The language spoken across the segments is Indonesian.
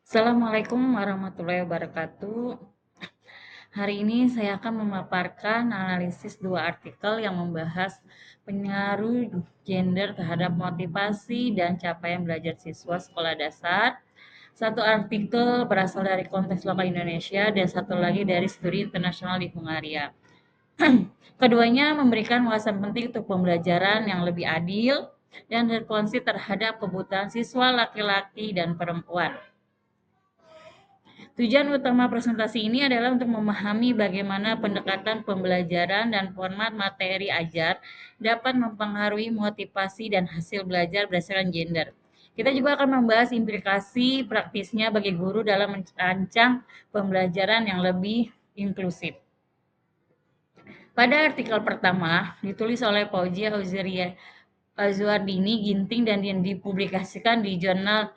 Assalamualaikum warahmatullahi wabarakatuh. Hari ini saya akan memaparkan analisis dua artikel yang membahas pengaruh gender terhadap motivasi dan capaian belajar siswa sekolah dasar. Satu artikel berasal dari konteks lokal Indonesia dan satu lagi dari studi internasional di Hungaria. Keduanya memberikan wawasan penting untuk pembelajaran yang lebih adil dan responsif terhadap kebutuhan siswa laki-laki dan perempuan. Tujuan utama presentasi ini adalah untuk memahami bagaimana pendekatan pembelajaran dan format materi ajar dapat mempengaruhi motivasi dan hasil belajar berdasarkan gender. Kita juga akan membahas implikasi praktisnya bagi guru dalam merancang pembelajaran yang lebih inklusif. Pada artikel pertama, ditulis oleh Fauzia Azwardini Ginting dan yang dipublikasikan di jurnal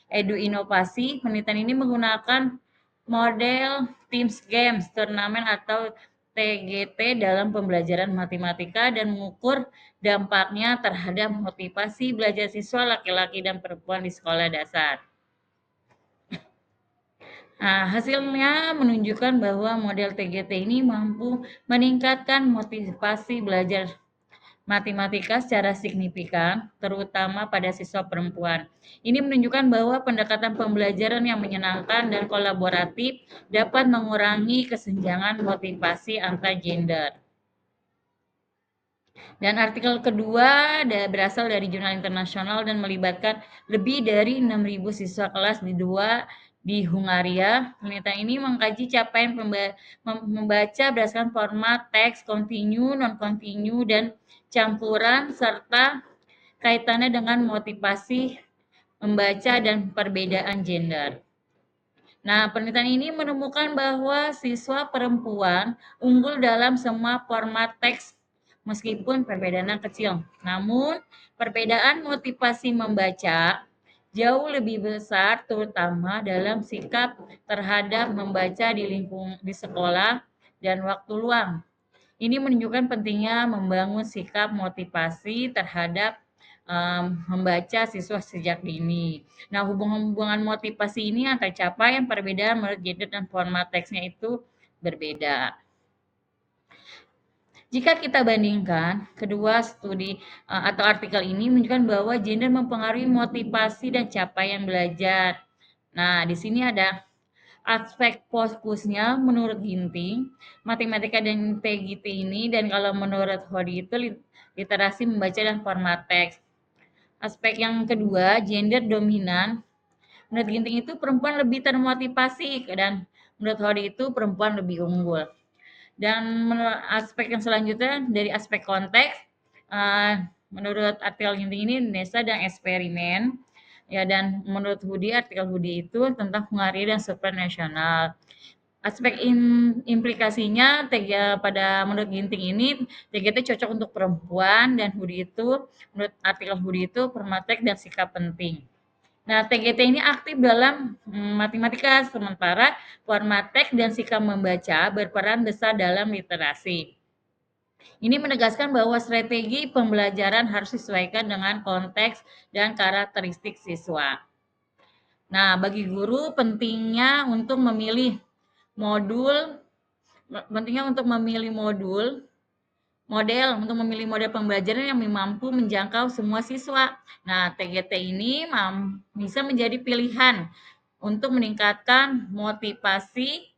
Edu Inovasi, penelitian ini menggunakan model Teams Games Turnamen atau TGT dalam pembelajaran matematika dan mengukur dampaknya terhadap motivasi belajar siswa laki-laki dan perempuan di sekolah dasar. Nah, hasilnya menunjukkan bahwa model TGT ini mampu meningkatkan motivasi belajar matematika secara signifikan, terutama pada siswa perempuan. Ini menunjukkan bahwa pendekatan pembelajaran yang menyenangkan dan kolaboratif dapat mengurangi kesenjangan motivasi antar gender. Dan artikel kedua berasal dari jurnal internasional dan melibatkan lebih dari 6.000 siswa kelas di Hungaria. Penelitian ini mengkaji capaian membaca berdasarkan format teks, continue, non-continue, dan campuran, serta kaitannya dengan motivasi membaca dan perbedaan gender. Nah, penelitian ini menemukan bahwa siswa perempuan unggul dalam semua format teks meskipun perbedaannya kecil. Namun, perbedaan motivasi membaca jauh lebih besar terutama dalam sikap terhadap membaca di sekolah dan waktu luang. Ini menunjukkan pentingnya membangun sikap motivasi terhadap membaca siswa sejak dini. Nah, hubungan-hubungan motivasi ini akan tercapai yang perbedaan menurut gender dan format teksnya itu berbeda. Jika kita bandingkan, kedua studi atau artikel ini menunjukkan bahwa gender mempengaruhi motivasi dan capaian belajar. Nah, di sini ada aspek fokusnya menurut Ginting, matematika dan TGT ini, dan kalau menurut Hodi itu literasi membaca dan format teks. Aspek yang kedua, gender dominan. Menurut Ginting itu perempuan lebih termotivasi dan menurut Hodi itu perempuan lebih unggul. Dan menurut aspek yang selanjutnya dari aspek konteks, menurut artikel Ginting ini Indonesia dan eksperimen. Ya, dan menurut Hudi, artikel Hudi itu tentang Hungaria dan supranasional. Aspek implikasinya menurut Ginting ini TGT cocok untuk perempuan dan Hudi itu menurut artikel Hudi itu permatek dan sikap penting. Nah, TGT ini aktif dalam matematika, sementara formatek dan sikap membaca berperan besar dalam literasi. Ini menegaskan bahwa strategi pembelajaran harus disesuaikan dengan konteks dan karakteristik siswa. Nah, bagi guru pentingnya untuk memilih model untuk memilih model pembelajaran yang mampu menjangkau semua siswa. Nah, TGT ini bisa menjadi pilihan untuk meningkatkan motivasi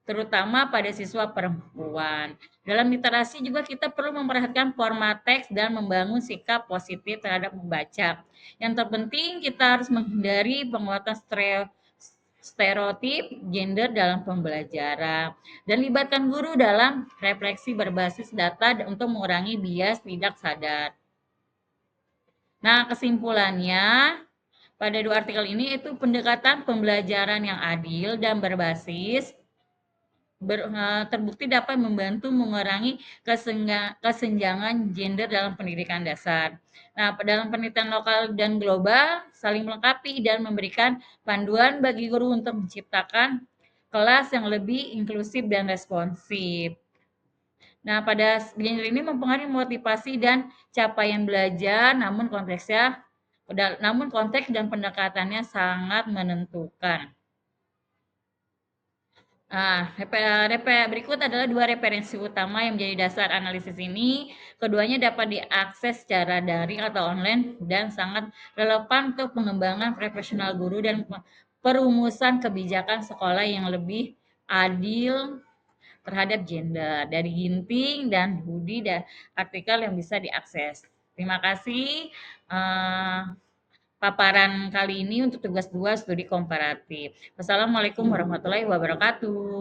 terutama pada siswa perempuan. Dalam literasi juga kita perlu memperhatikan format teks dan membangun sikap positif terhadap membaca. Yang terpenting kita harus menghindari penguatan stereotip gender dalam pembelajaran dan libatkan guru dalam refleksi berbasis data untuk mengurangi bias tidak sadar. Nah, kesimpulannya pada dua artikel ini itu pendekatan pembelajaran yang adil dan berbasis terbukti dapat membantu mengurangi kesenjangan gender dalam pendidikan dasar. Nah, dalam penelitian lokal dan global saling melengkapi dan memberikan panduan bagi guru untuk menciptakan kelas yang lebih inklusif dan responsif. Nah, pada gender ini mempengaruhi motivasi dan capaian belajar, namun namun konteks dan pendekatannya sangat menentukan. Nah, berikut adalah dua referensi utama yang menjadi dasar analisis ini. Keduanya dapat diakses secara daring atau online dan sangat relevan untuk pengembangan profesional guru dan perumusan kebijakan sekolah yang lebih adil terhadap gender dari Ginting dan Budi dan artikel yang bisa diakses. Terima kasih. Paparan kali ini untuk tugas 2 studi komparatif. Wassalamualaikum warahmatullahi wabarakatuh.